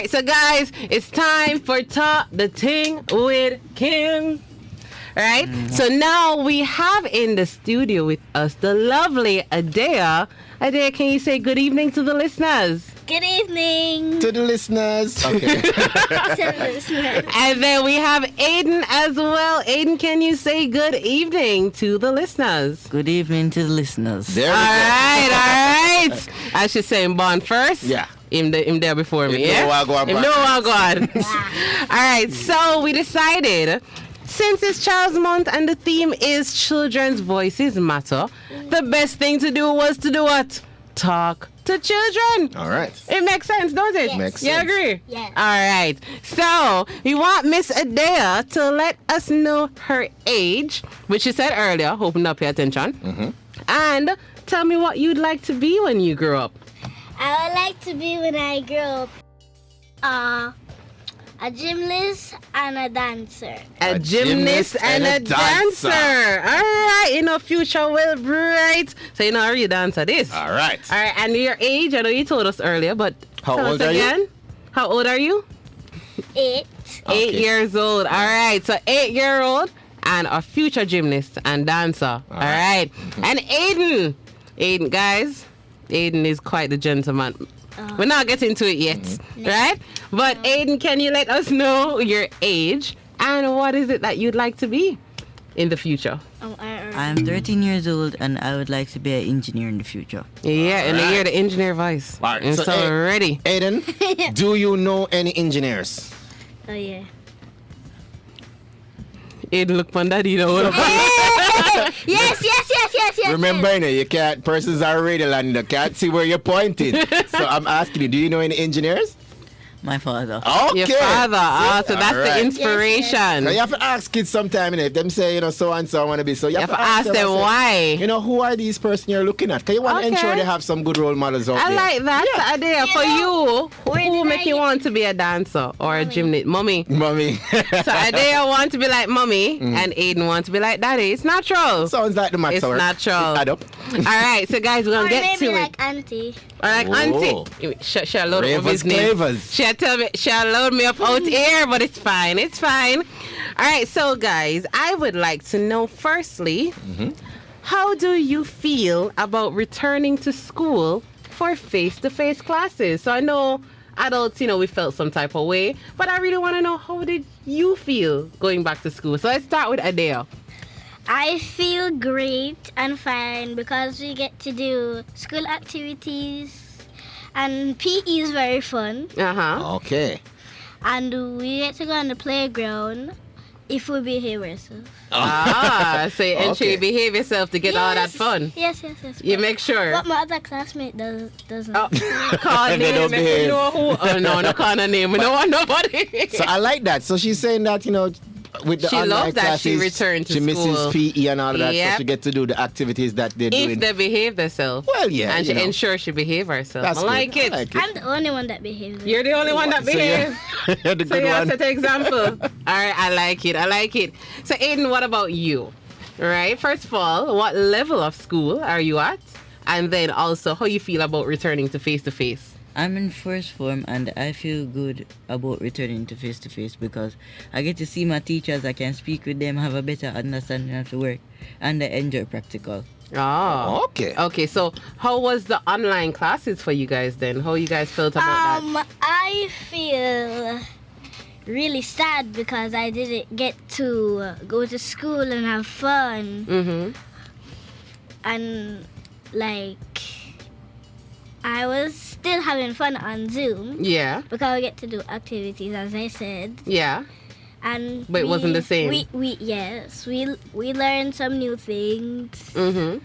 right, so guys, it's time for Talk the Ting with Kim. Right? So now we have in the studio with us the lovely Adeya. Adeya, can you say good evening to the listeners? Good evening. To the listeners. Okay. To the listeners. And then we have Aden as well. Aden, can you say good evening to the listeners? Good evening to the listeners. There All we go. right. I should say him born first. Yeah. Him there before me, Him yeah? know what go on Him back. know what go on. All right, so we decided, since it's Child's Month and the theme is Children's Voices Matter, the best thing to do was to do what? Talk to children. All right. It makes sense, don't it? Yes. Makes You sense. agree? Yes. All right. So we want Miss Adeya to let us know her age, which she said earlier. Hoping to pay attention. And tell me what you'd like to be when you grow up. I would like to be when I grow up a gymnast and a dancer. A gymnast and a dancer. All right. You know, future will bright. So you know, are you dancer this? All right. All right. And your age, I know you told us earlier, but How tell old us are you? again. How old are you? 8. 8 years old. All right. So 8-year-old and a future gymnast and dancer. All right. And Aden, guys, Aden is quite the gentleman. We're not getting to it yet, right? But Aden, can you let us know your age and what is it that you'd like to be in the future? I'm 13 years old and I would like to be an engineer in the future. Yeah, and Alright. you hear the engineer voice. All right, And so, so ready. Aden, do you know any engineers? Oh, yeah. Aden, look on that, you know. Yes. Remember, you know, you can't, persons are radio and you can't see where you're pointing. So I'm asking you, do you know any engineers? My father. Okay. Your father. So that's the Alright. inspiration. Now you have to ask kids sometime, you know, if them say, you know, so and so I want to be. So You have to ask them I say, why. You know, who are these persons you're looking at? Because you want to Okay. ensure they have some good role models out I there. like that idea. For you, Where who did make I you get- want to be a dancer or a gymnast? Mommy. Mommy. So Adeya want to be like mommy and Aden want to be like daddy. It's natural. Sounds like the maths It's work. natural. It add up. All right, so guys, we're Or gonna get maybe to like it. auntie. Or like Whoa. auntie. She load up Ravers, his name. clavers. She load me up out here, but it's fine. It's fine. All right, so guys, I would like to know firstly, how do you feel about returning to school for face-to-face classes? So I know adults, you know, we felt some type of way, but I really want to know, how did you feel going back to school? So let's start with Adeya. I feel great and fine because we get to do school activities and PE is very fun Uh-huh. Okay. and we get to go on the playground if we behave ourselves. So you ensure you Okay. behave yourself to get all that fun. Yes. You make sure. But my other classmate doesn't. Oh, call They name. don't Make behave. you know who. Oh no, no call no name. We don't want nobody. So I like that. So she's saying that, you know, with the She online loves that she classes, returned to she school. misses PE and all of that, Yep. so she get to do the activities that they're doing. If they behave themselves. Well, yeah, And you she know. ensure she behave herself. That's I good. like it. I like I'm the only one that behaves. You're the only one that So you're- behaves. you're the So good you have one. to take example. All right, I like it. I like it. So Aden, what about you? All right. First of all, what level of school are you at? And then also, how you feel about returning to face-to-face? I'm in first form and I feel good about returning to face because I get to see my teachers, I can speak with them, have a better understanding of the work, and I enjoy practical. Oh. Okay. Okay, so how was the online classes for you guys then? How you guys felt about that? I feel really sad because I didn't get to go to school and have fun Mm-hmm. and like I was still having fun on Zoom Yeah. because we get to do activities as I said. Yeah. And But it wasn't the same. We learned some new things. Mm-hmm.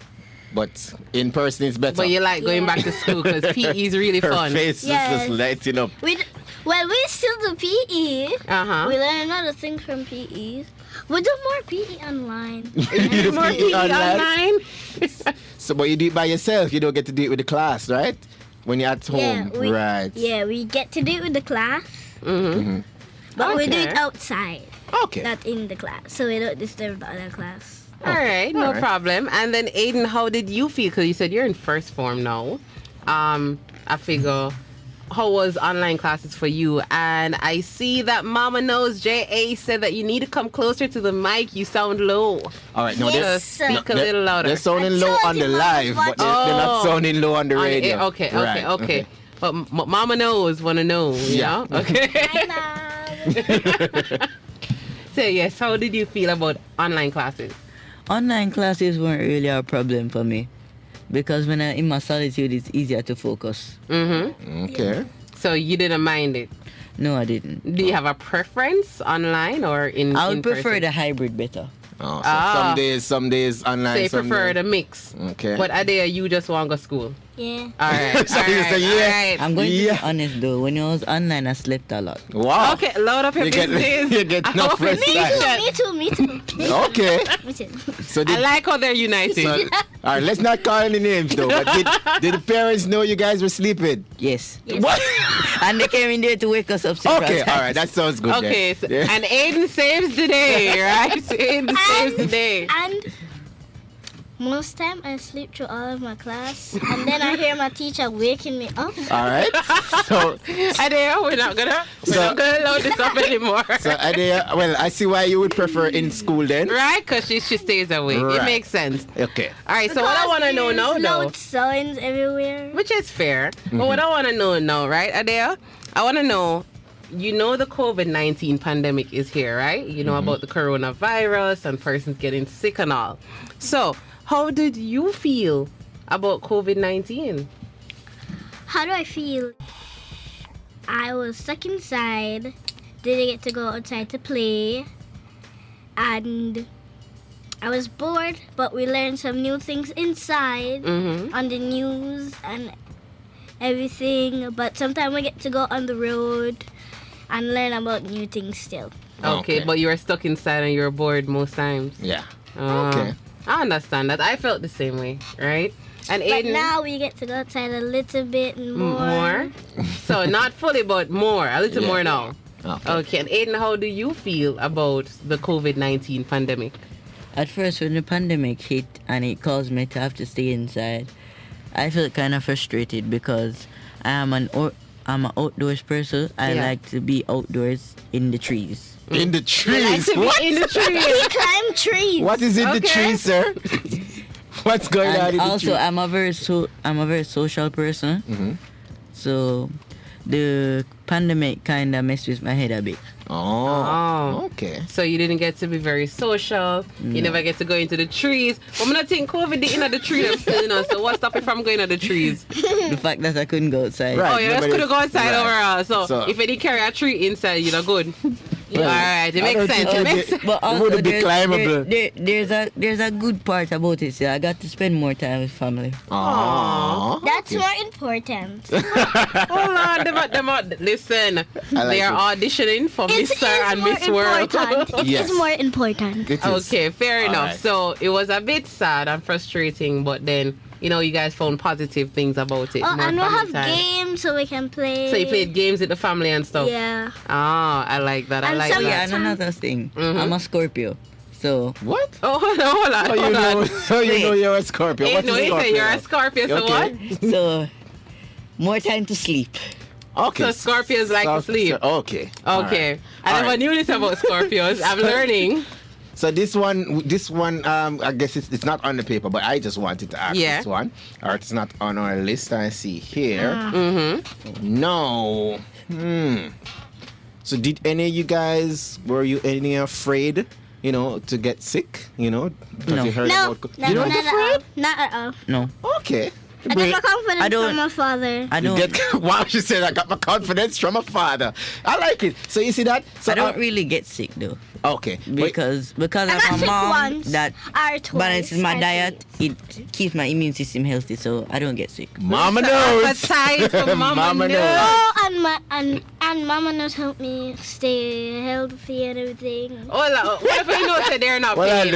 But in person it's better. But you like going Yeah. back to school because PE is really Her fun. face is Yes. just lighting up. We still do PE. Uh-huh. We learn other things from PE. We do more PE online. You do More PE PE online? So, but you do it by yourself. You don't get to do it with the class, right? When you're at home, right? Yeah, we get to do it with the class, Mm-hmm. but we do Okay. it outside, Okay. not in the class, so we don't disturb the other class. All right, no Alright. problem. And then Aden, how did you feel? Because you said you're in first form now. I figure how was online classes for you? And I see that Mama Knows J.A. said that you need to come closer to the mic. You sound low. All right, no, Yes, Just sir. speak a little louder. they're sounding low on the live, but they're not sounding low on the radio. Okay. Right, But Mama Knows want to know, you Yeah. know? Okay. Hi, Mom. So, yes, how did you feel about online classes? Online classes weren't really a problem for me because when I'm in my solitude, it's easier to focus. Mm-hmm. Okay. So, you didn't mind it. No, I didn't. Do you have a preference online or in I would in prefer person? the hybrid better. Oh, so some days online. So, you some prefer days- the mix. Okay. But Adeya, you just want to go to school. Yeah. All right. So you say yeah. all right. I'm going to Yeah. be honest though, when I was online, I slept a lot. Wow. Okay, load up your You get- business. you get I no hope it's first time. decent. Me too. Okay. Me too. So I did, like how they're united. so, all right, let's not call any names though. But did the parents know you guys were sleeping? Yes. What? And they came in there to wake us up several Okay, times. all right, that sounds good. Okay, then. so, Yeah. and Aden saves the day, right? Aden saves the day. And most time I sleep through all of my class, and then I hear my teacher waking me up. All right. So, Adeya, we're not gonna load this up anymore. Adeya, well, I see why you would prefer in school then. Right? Because she stays awake. It Right. makes sense. Okay. All right, so what I want to know now, There's though, loud signs everywhere. which is fair, but what I want to know now, right, Adeya? I want to know, you know the COVID-19 pandemic is here, right? You know about the coronavirus and persons getting sick and all. So, how did you feel about COVID-19? How do I feel? I was stuck inside, didn't get to go outside to play, and I was bored, but we learned some new things inside Mm-hmm. on the news and everything. But sometimes we get to go on the road and learn about new things still. Okay, Okay. but you were stuck inside and you were bored most times. Yeah. Ah, Okay. I understand that. I felt the same way, right? And But Aden, now we get to go outside a little bit more. more? So not fully, but more. A little Yeah. more now. Okay. Okay, and Aden, how do you feel about the COVID-19 pandemic? At first, when the pandemic hit and it caused me to have to stay inside, I felt kind of frustrated because I'm an outdoors person. I Yeah. like to be outdoors in the trees. In the Like trees. to be What? in the trees. We climb trees. What is in the Okay. trees, sir? What's going on And in the also, trees? I'm a very social person. Mhm. So the pandemic kind of messed with my head a bit. Oh. Okay. So you didn't get to be very social. You never get to go into the trees. But I'm not think COVID did in the tree them still, you know. So what stopped you from going to the trees? The fact that I couldn't go outside. Right. Oh, you just nobody- could have gone outside right. overall. So, So- if you did carry a tree inside, you're good. Well, All right, it I makes don't sense. think It it makes did- sense. But also, wouldn't be climbable. there's a good part about it. See, I got to spend more time with family. Aww. That's more important. Hold on, listen. I like They are it. auditioning for It Mr. is and more Miss World. important. It is Yes. more important. It is. Okay, fair All enough. right. So it was a bit sad and frustrating, but then you know you guys found positive things about it. Oh, more and we'll family have time. games so we can play. So you played games with the family and stuff. Yeah. Ah, I like that. I And like some- that. Yeah, and another thing, Mhm. I'm a Scorpio. So What? Oh, hold on. How you Hold know? on. How you know you're a Scorpio? Hey, What no, is he said Scorpio? you're a Scorpio, so Okay. what? so more time to sleep. Okay. So Scorpios like to sleep. Okay. All Okay. right. I All never right. knew this about Scorpios. I'm learning. So this one, I guess it's not on the paper, but I just wanted to ask Yeah. this one. Or it's not on our list. I see here. Mm-hmm. No. So did any of you guys, were you any afraid, to get sick? Because No. you heard No, about. no, You don't not get at all. afraid? Not at all. No, Okay. I got my confidence I don't- from my father. I You don't. get, wow, she said I got my confidence from my father. I like it. So you see that? So I don't really get sick though, okay. Wait, because I of got my sick mom once. that Or twice. balances my or diet. twice. It keeps my immune system healthy, so I don't get sick. Mama knows. Appetite for Mama Mama knows. knows. Oh, and Mama knows help me stay healthy and everything. What if you know say they're not Well, paying?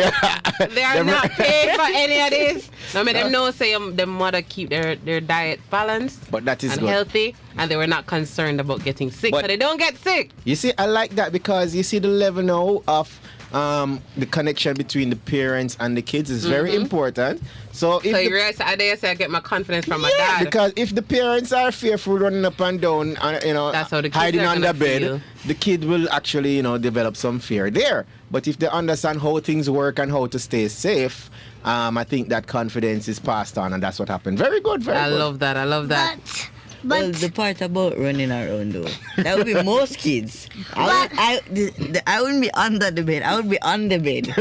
They are them- not paying for any of this. No, me them know say the mother keep their diet balanced But that is and good. healthy, and they were not concerned about getting sick, But- so they don't get sick. You see, I like that because you see the level now of the connection between the parents and the kids is very important. So if So the you realize Adeya said I get my confidence from my yeah, dad. because if the parents are fearful, running up and down, That's how the kids hiding are under gonna bed, feel. the kid will actually, develop some fear there. But if they understand how things work and how to stay safe, I think that confidence is passed on, and that's what happened. Very good, very I good. love that. I love that. Well, But the part about running around though, that would be most kids. I wouldn't be under the bed. I would be on the bed.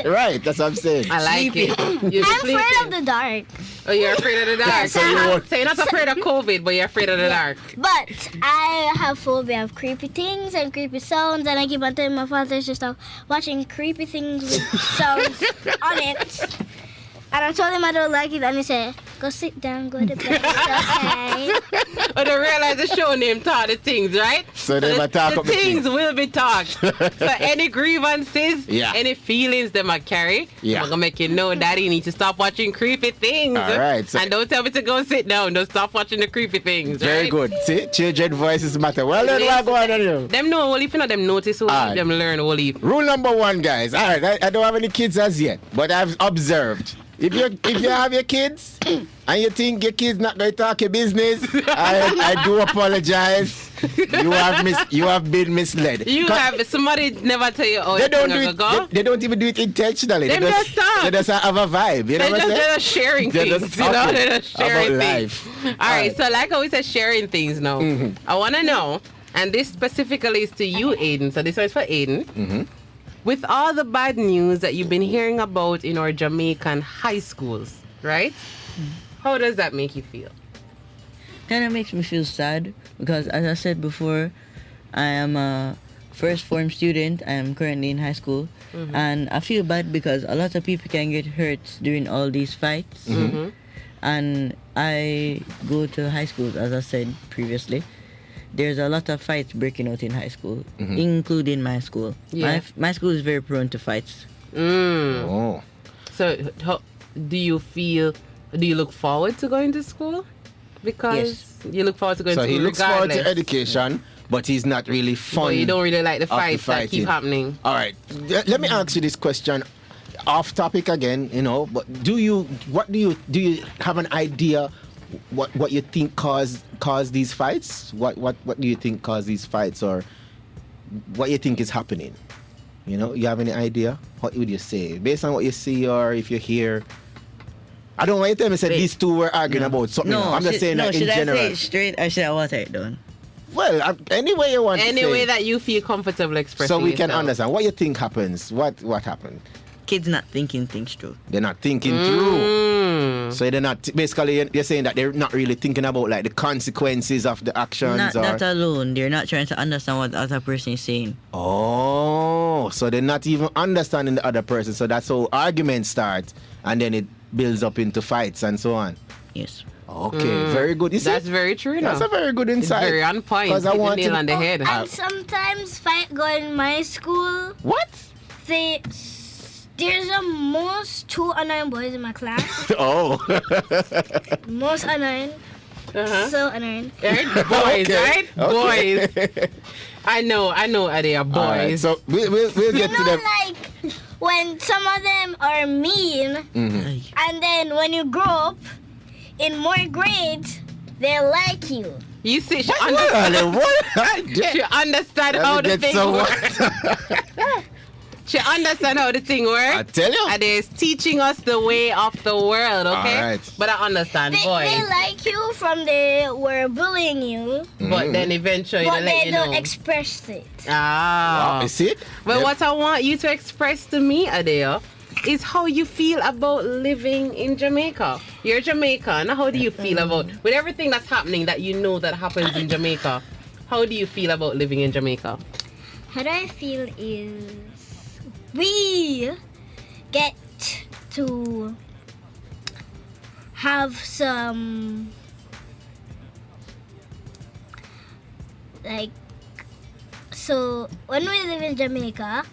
Right, that's what I'm saying. I like it. You're I'm sleeping. afraid of the dark. Oh, you're afraid of the dark. Yes, so, I you're, have- so you're not afraid of COVID, but you're afraid of the dark. But I have phobia of creepy things and creepy sounds, and I keep on telling my father to stop watching creepy things with sounds on it. And I told him I don't like it, and he said, "Go sit down, go to bed, it's okay." But they realize the show name taught the things, right? So they might talk the up the things things. will be talked. So any grievances, Yeah. any feelings they might carry, Yeah. I'm gonna make you know, Daddy, you need to stop watching creepy things. All right, so- and don't tell me to go sit down. Don't stop watching the creepy things. Very right? good. See, children voices matter. Well, then what go on you? Them know only if you know them notice only, Aye. them learn only. Rule number 1, guys. All right, I don't have any kids as yet, but I've observed. If you have your kids and you think your kids not going to talk your business, I do apologize. You have been misled. You 'Cause have somebody never tell you, oh, they it's don't gonna do it. go. They don't even do it intentionally. Them they just talk. They just have a vibe. You know what I'm They're saying? just sharing They're things. just You know, talking they're just sharing about things. life. All right, so like I always said, sharing things now. I want to know, and this specifically is to you, Aden. So this one is for Aden. With all the bad news that you've been hearing about in our Jamaican high schools, right? How does that make you feel? Kind of makes me feel sad because, as I said before, I am a first form student. I am currently in high school, and I feel bad because a lot of people can get hurt during all these fights. And I go to high schools, as I said previously. There's a lot of fights breaking out in high school, including my school. Yeah. My school is very prone to fights. Oh. So how, do you look forward to going to school? Because you look forward to going So to school he looks forward regardless. to education, but he's not really fun. But you don't really like the of the fights that fighting. keep happening. All right. Let me ask you this question, off topic again. But do you have an idea what you think caused these fights? What do you think caused these fights, or what you think is happening? You have any idea? What would you say based on what you see, or if you hear? I don't want you to tell me say Wait. these two were arguing about something. I'm just saying that in should general. I say it straight or should I water it down? Well, any way you want Any to say. way that you feel comfortable expressing So we can yourself. understand what you think happens. What happened? Kids not thinking things through. They're not thinking through. So they're not. Basically, you're saying that they're not really thinking about like the consequences of the actions. Not or that alone. They're not trying to understand what the other person is saying. Oh, so they're not even understanding the other person. So that's how arguments start, and then it builds up into fights and so on. Yes. Okay, very good. You see, That's very true. that's now. a very good It's insight. very on point. 'Cause I Hit the want nail to- on the head. And sometimes fight go in my school. What? There's a most 2 annoying boys in my class. Oh. Most annoying. Uh-huh. So annoying. Right? Boys, Okay. right? Boys. I know, they are boys. All right, so we'll get to them. Like when some of them are mean, Mm-hmm. and then when you grow up in more grades, they like you. You see, she, What? she understand Let how me the get thing someone. works. She understand how the thing works. I tell you. And is teaching us the way of the world, okay? All right. But I understand, They boys. like you from they were bullying you, But then eventually but they let they you don't know. express it. Ah. You see? But Yep. what I want you to express to me, Adeya, is how you feel about living in Jamaica. You're Jamaican. How do you feel about, with everything that's happening that you know that happens in Jamaica, how do you feel about living in Jamaica? How do I feel is we get to have some like, so when we live in Jamaica,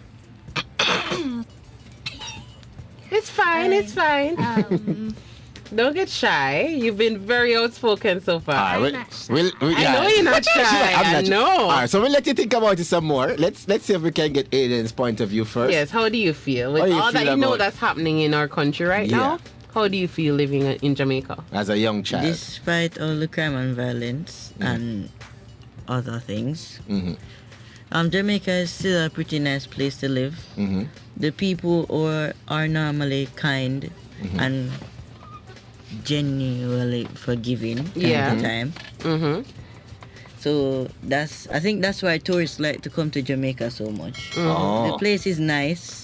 It's fine, it's fine. Don't get shy. You've been very outspoken so far. All right, not shy. I know you're not shy. I know. All right, so we'll let you think about it some more. Let's see if we can get Aden's point of view first. Yes, how do you feel? With How do you all that feel you know about- that's happening in our country right Yeah. now, how do you feel living in Jamaica? As a young child. Despite all the crime and violence and other things, Mhm. Jamaica is still a pretty nice place to live. Mhm. The people are normally kind and genuinely forgiving time Yeah. to time. Mm-hmm. So I think that's why tourists like to come to Jamaica so much. The Oh. place is nice.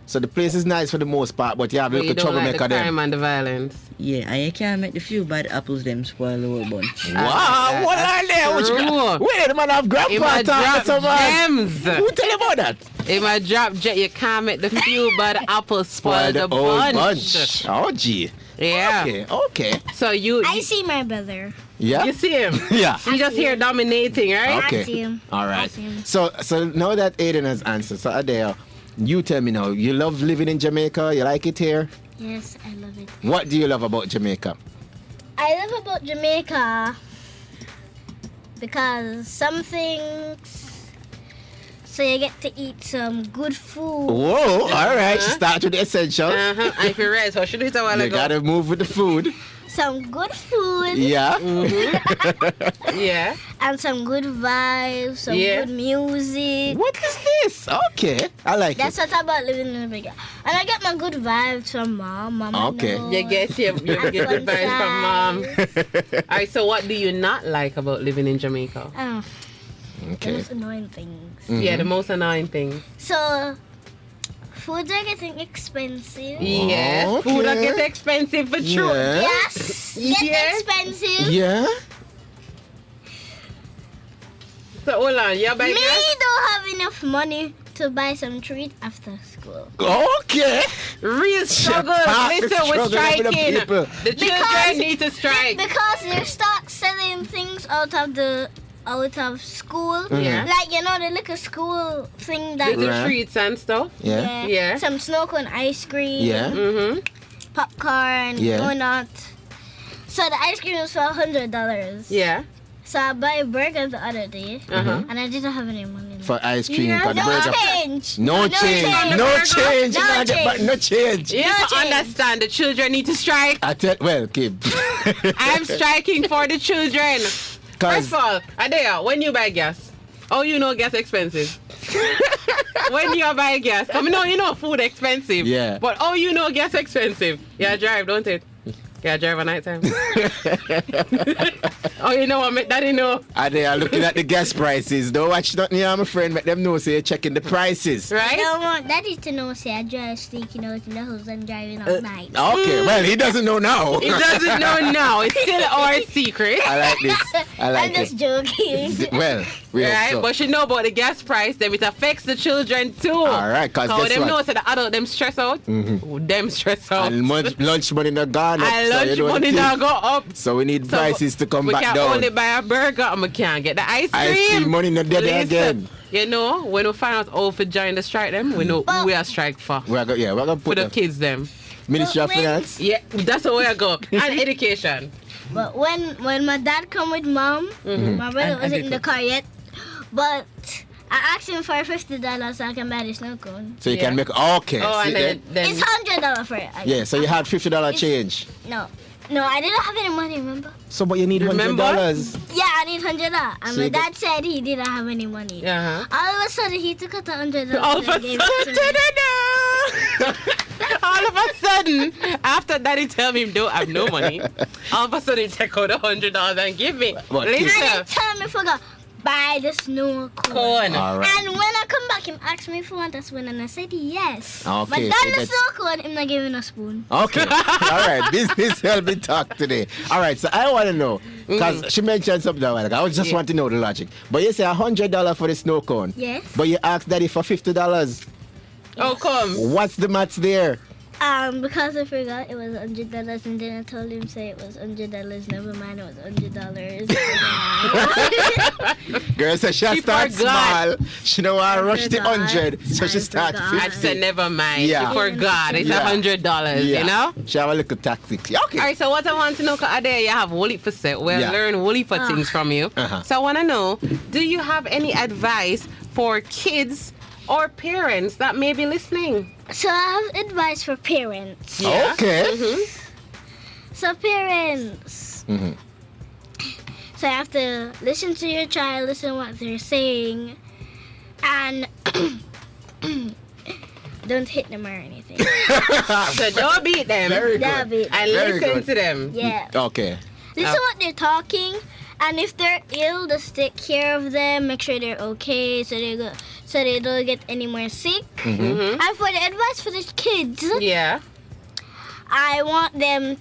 So the place is nice for the most part, but you have a But you little don't like the troublemaker crime them. and the violence. Yeah, and you can't make the few bad apples them spoil the whole bunch. Wow, what are they? What you got? True. Wait, the man have It grandpa might talk drop to someone. gems. Who tell you about that? In my drop jet, you can't make the few bad apples spoil the whole bunch. Oh, gee. Yeah. Okay. So you I see my brother. Yeah? you see him. Yeah. You just here dominating, right? Okay. I see him. All right. I see him. So now that Aden has answered, so Adeya, you tell me now, you love living in Jamaica? You like it here? Yes, I love it. What do you love about Jamaica? I love about Jamaica because some things. So you get to eat some good food. Whoa, all right. Start with the essentials. Uh-huh. I feel right. So I should do it a while You ago. gotta move with the food. Some good food. Yeah. Yeah. And some good vibes. Some Yeah. good music. What is this? Okay. I like That's it. what about living in Jamaica. And I get my good vibes from mom. Mama Okay. knows. You get your good vibes from mom. All right. So what do you not like about living in Jamaica? Oh, Okay. those annoying things. Yeah, the most annoying thing. So, foods are getting expensive. Yes. Okay. Food will get expensive for sure. Yeah. Yes, get Yes. expensive. Yeah. So hold on, you buy Me gas? don't have enough money to buy some treat after school. Okay. Real struggle. Park the Listen, we're struggle of the striking. people. The children Because- need to strike. Because they start selling things out of school. Yeah. Like the little school thing that Little Right. treats and stuff. Yeah. Yeah. Some snow cone ice cream. Yeah. Mm-hmm. Popcorn. Yeah. Donut. So the ice cream was for $100. Yeah. So I buy a burger the other day, Uh-huh. and I didn't have any money left. For ice cream. Yeah. For the No burger. change. No change. change. No change. No No change. No change. You have to change. understand the children need to strike. Well, Kim. I'm striking for the children. First of all, Adeya, when you buy gas, you know gas expensive. When you buy gas, you know food expensive. Yeah. But you know gas expensive. Yeah, drive, don't it? Yeah, drive at night time. You know what, daddy know. And they are looking at the gas prices. Don't watch nothing here, my friend. Let them know, so you're checking the prices. I Right? don't want daddy to know. Say I drive sneaking out in the house and driving all night. Okay, well, he doesn't know now. He doesn't know now. It's still our secret. I like this. I like I'm just it. joking. Well, we Right? hope so. But you know about the gas price, then it affects the children too. All right, because guess them what? know so the adult them stress out. Them stress out. And lunch money not gone up. And so lunch you know the money thing. now go up. So we need So prices to come we back can down. only buy a burger and we can't get the ice cream. Ice cream money not there Listen, again. You know, when we find out how to join the strike them, we know who we are strike for. We're gonna For put the the kids them. Ministry of When- Finance. Yeah, that's where I go. And education. But when my dad come with mom, my brother And wasn't in the everything. car yet. But I asked him for $50 so I can buy the snow cone. So you Yeah. can make okay. Oh, see and then, there? It's $100 for it. Yeah, so you had $50 change. No, I didn't have any money. Remember? So but you need Remember? $100. Yeah, I need $100. And So my you dad said he didn't have any money. Uh-huh. All of a sudden, he took out the $100. All of a and gave it to me. sudden, all of a sudden, after daddy tell me he don't have no money, all of a sudden he take out $100 and give me. What, And Listen, he tell me forgot buy the snow cone. corn. All right. And when I come back, him asked me if I want a spoon, and I said yes. Okay, But then so the that's- snow cone, him not giving a spoon. Okay. All right. Business will be talk today. All right. So I want to know because she mentioned something a while ago. I just Yeah. want to know the logic. But you say $100 for the snow cone. Yes. But you asked daddy for $50. Oh, come. What's the maths there? Because I forgot it was $100, and then I told him say it was $100. Never mind, it was $100. Girl said she She start forgot. small. She know I rush the forgot. 100, so she I start forgot. I 50. said never mind. Yeah. You forgot. It's Yeah. $100. You know. She have a little tactics. Yeah, okay. All right, so what I want to know, because Adeya, you have Wooly for set. We'll Yeah. learn Wooly for things from you. Uh-huh. So I want to know, do you have any advice for kids or parents that may be listening? So I have advice for parents. Yeah. Okay. So parents, Mhm. so you have to listen to your child, listen what they're saying, and don't hit them or anything. So don't beat them. Very Yeah, good. but- And Very listen good. to them. Yeah. Okay. Listen what they're talking, and if they're ill, just take care of them. Make sure they're okay, so they don't get any more sick. Mhm. And for the advice for the kids, Yeah. I want them.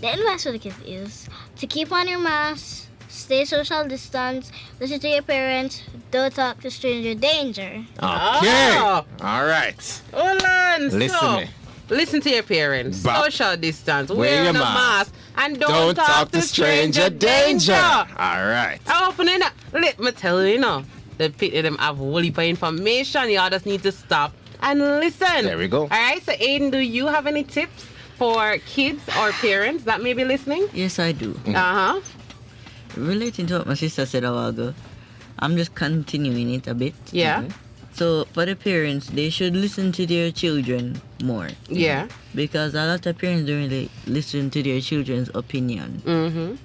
The advice for the kids is to keep on your mask, stay social distance, listen to your parents, don't talk to stranger. Danger. Okay. Oh. All right. Hold on. Listen So, me. listen to your parents. Ba- Social distance. Wear Wear your the mask. mask. And Don't talk to stranger. Danger. All right. Opening up. Let me tell you, the people them have whole heap of information. Y'all just need to stop and listen. There we go. All right. So, Aden, do you have any tips for kids or parents that may be listening? Yes, I do. Uh huh. Relating to what my sister said a while ago, I'm just continuing it a bit. Yeah. So for the parents, they should listen to their children more, Yeah. because a lot of parents don't really listen to their children's opinion. Mm-hmm.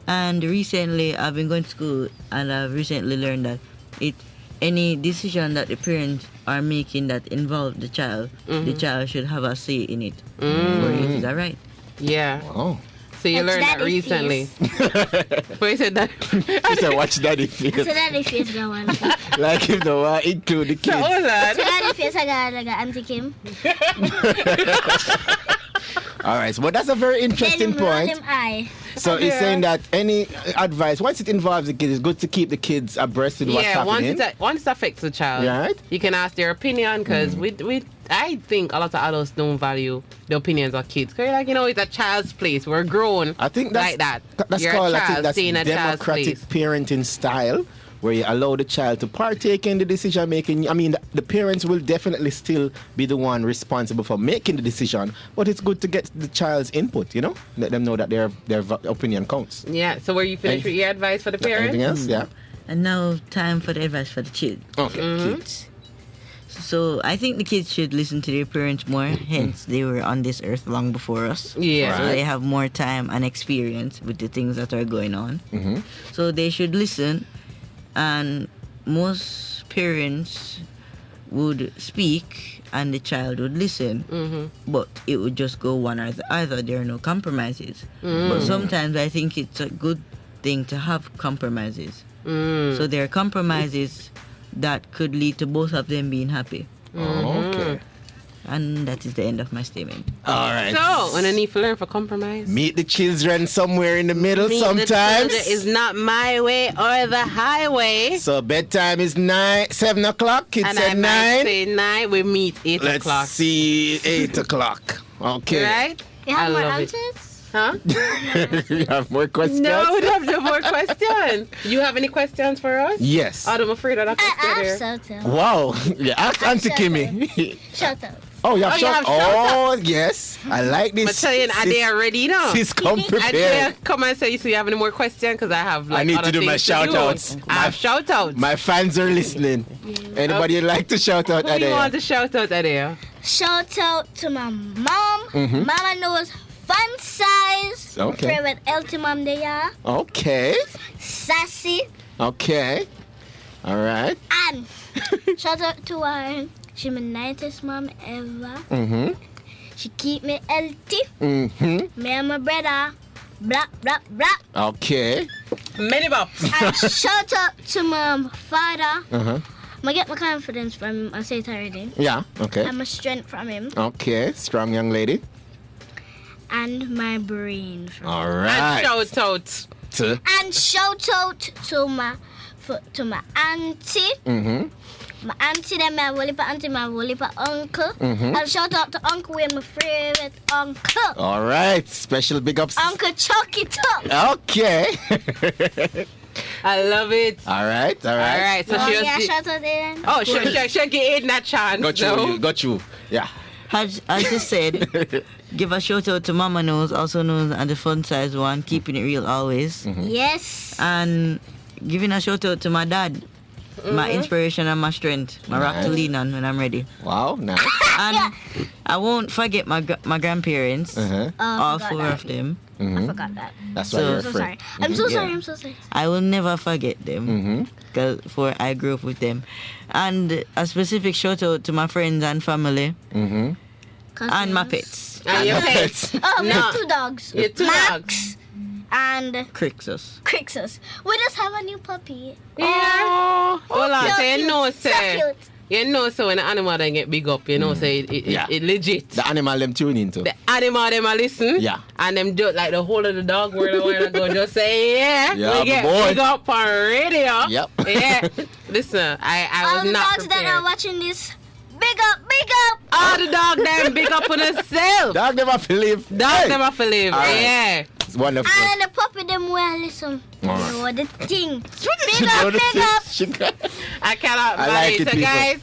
And recently, I've been going to school, and I've recently learned that any decision that the parents are making that involve the child should have a say in it. Or it is alright. Yeah. Oh. So you That's learned that daddy recently. But you said that. She said, watch daddy So face. daddy face going. So Like if they want to include the kids. Hold on. daddy face I got Auntie Kim. All right. But that's a very interesting point. Him eye. So he's saying that any advice, once it involves the kids, it's good to keep the kids abreast with what's Yeah, happening. once it affects the child, Right. you can ask their opinion, because I think a lot of adults don't value the opinions of kids. Cause it's a child's place. We're grown. I think that's like that. That's You're called a I think child, that's stay in a child's democratic place. parenting style, where you allow the child to partake in the decision making. I mean, the parents will definitely still be the one responsible for making the decision, but it's good to get the child's input. Let them know that their opinion counts. Yeah. So were you finished with your advice for the parents? Anything else? Yeah. And now, time for the advice for the kids. Okay. Kids. So I think the kids should listen to their parents more. Hence, they were on this earth long before us. Yeah. So Right. they have more time and experience with the things that are going on. Mm-hmm. So they should listen. And most parents would speak and the child would listen. Mm-hmm. But it would just go one or the other. There are no compromises. But sometimes I think it's a good thing to have compromises. So there are compromises that could lead to both of them being happy. Okay. And that is the end of my statement. All right. So, when I need to learn for compromise. Meet the children somewhere in the middle Meet the sometimes. children is not my way or the highway. So bedtime is 7 o'clock. Kids And said I might 9. say 9. We meet 8 Let's o'clock. see 8 o'clock. Okay. Right? You have I more love it. answers? Huh? You have more questions? No, we don't have no more questions. You have any questions for us? Yes. I'm afraid of that I question have there. shout out. Wow. Yeah, ask Auntie shout Kimmie. Shout out. Oh, you have Oh, you shout. have shout Oh, yes. I like this. But tell you, are they already, Sis come prepared. Adeya, come and say, so you have any more questions? Because I have like I need other to do my things shout do. outs. I have shout outs. My fans are listening. Anybody like to shout out Who do you want Adeya? to shout out, Adeya? Shout out to my mom. Mhm. Mama knows fun size. Okay. Favorite Elty mom they are. Okay. Sassy. Okay. All right. And shout out to her. She my nicest mom ever. Mm-hmm. She keep me healthy. Mm-hmm. Me and my brother. Blah, blah, blah. Okay. Many bops. And shout out to my father. Uh-huh. I get my confidence from him. I say it already. Yeah. Okay. And my strength from him. Okay. Strong young lady. And my brain from him. All And right. shout out. To- And shout out to my auntie. Mm-hmm. my auntie them, my whole auntie, my whole uncle. Mm-hmm. And shout out to Uncle Wayne, my favorite uncle. All right. Special big ups. Uncle Chuck it up. Okay. I love it. All right. All right. So she was. Shout out there. Oh, she'll give Aden a chance. Got you. Yeah. As you said, give a shout out to Mama Knows, also known as the fun size one, keeping it real always. Mm-hmm. Yes. And giving a shout out to my dad, my inspiration and my strength, my rock to lean on when I'm ready. Wow. Nice. And I won't forget my grandparents, all forgot 4 that. of them. I forgot that. That's why So- you're I'm so afraid. sorry. I'm so Yeah. sorry. I'm so sorry. I will never forget them. Mm-hmm. For I grew up with them. And a specific shout out to my friends and family Mm-hmm. and my pets. And your pets. Oh, we No. have 2 dogs. Your 2 dogs. Max and Crixus. Crixus. We just have a new puppy. Yeah. Hold on. So So you cute, know, so say. cute. You know, so when the animal then get big up, you know, say it legit. The animal them tune into. The animal them a listen. Yeah. And them do like the whole of the dog word a while ago just say, yeah, Yeah, we get boy. big up on radio. Yep. Yeah. Listen, I All was the not dogs that are prepared. watching this, big up, big up. All the dog them big up on themselves. Dog never believe. Dog them have to live. All right. Yeah. It's wonderful. And the puppy them will listen. All right. You know the thing. She Big up, know the big thing. up. She got- I cannot I believe like it,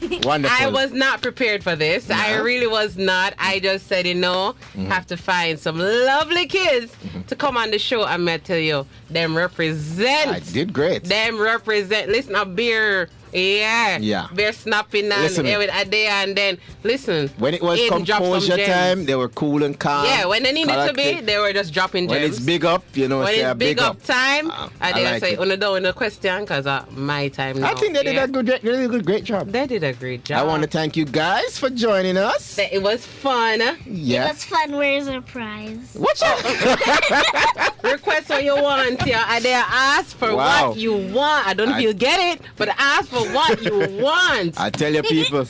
so people. guys. Wonderful. I was not prepared for this. I No. really was not. I just said, have to find some lovely kids to come on the show. I'm gonna tell you, them represent. I did great. Them represent. Listen, a beer. Yeah. Yeah. Beer snapping and Listen. with Adeya and then listen. When it was Aden dropped some composure gems. time, they were cool and calm. Yeah, when they needed to be, collected. they were just dropping When gems. it's big up, when say it's a big up time, I Adeya like say, it. "Oh, no, no question, cause my time now." I think they did Yeah. a good, great job. They did a great job. I want to thank you guys for joining us. It was fun. Yeah. That's fun. Where's the prize? What's up? Request what you want, yeah. And they ask for Wow. what you want. I don't know if you'll get it, but ask for what you want. I tell you, people.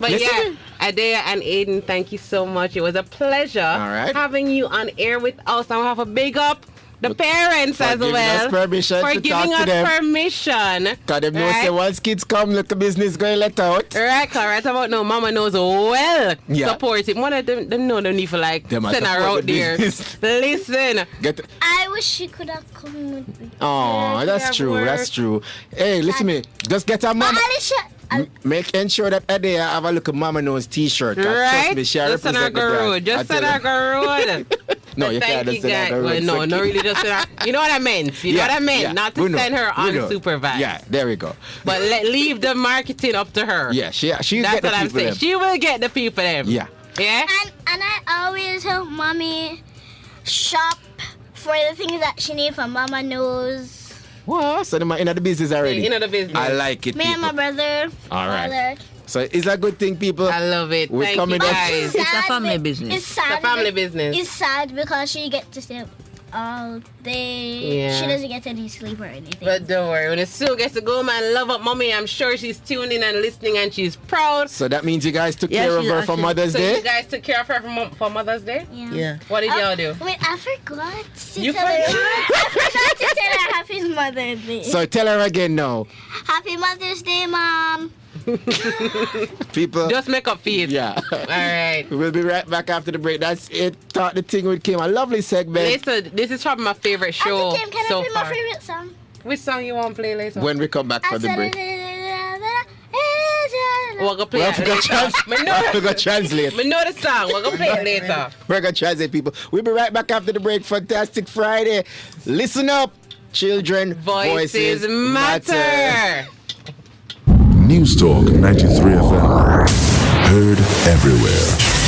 But Listen. yeah, Adeya and Aden, thank you so much. It was a pleasure right. having you on air with us. And we have a big up the parents for as giving well us permission for to giving talk to us them. permission. Because them know Right? say once kids come, look the business going let out. Right, correct about now. Mama knows well. Yeah. Support it. One of them know the need for like Them a send her support out the there. business. Listen. Get. I wish she could have come with me. Oh, Yeah, that's have true. work. That's true. Hey, listen me. Just get a mama. Alicia, Make ensure that Adeya have a look at Mama Knows T-shirt. 'cause Right? Trust me, she Just send her represent the go brand. road. Just I send tell her you. go road. No, you Thank can't just send guys. her go Well, road. no, So not keep- really just send her. You know what I meant? You know what I meant? yeah. Not to We know. send her We know. unsupervised. Yeah, there we go. But leave the marketing up to her. Yeah, she That's get the what I'm people saying. them. She will get the people them. Yeah. Yeah? and I always help mommy shop for the things that she need for Mama Knows. What? So them are in the business already. In the business. I like it, Me and my people. brother. All right. father. So it's a good thing, people. I love it. We're Thank coming you up- guys. It's a family business. It's sad. It's a family business. It's sad because she gets to stay up all day. Yeah. She doesn't get any sleep or anything. But don't worry, when Sue gets to go home and love up mommy, I'm sure she's tuning and listening and she's proud. So that means you guys took Yeah, care of she's her for actually- Mother's So Day? you guys took care of her for Mother's Day? Yeah. What did y'all do? Wait, I forgot to You tell her. forgot? I forgot to tell her Happy Mother's Day. So tell her again now. Happy Mother's Day, Mom. People. Just make up for it. Yeah. All right. We'll be right back after the break. That's it. Talk the thing with Kim. A lovely segment. Listen, this is probably my favorite show Auntie Kim, can so I play far. my favorite song? Which song you want to play later? When we come back for the break. We're going to play Well, it we got later. Me know we got translate. me know the song. We're going to play it later. We're gonna translate, people. We'll be right back after the break. Fantastic Friday. Listen up, children. Voices matter. News Talk 93 FM. Heard everywhere.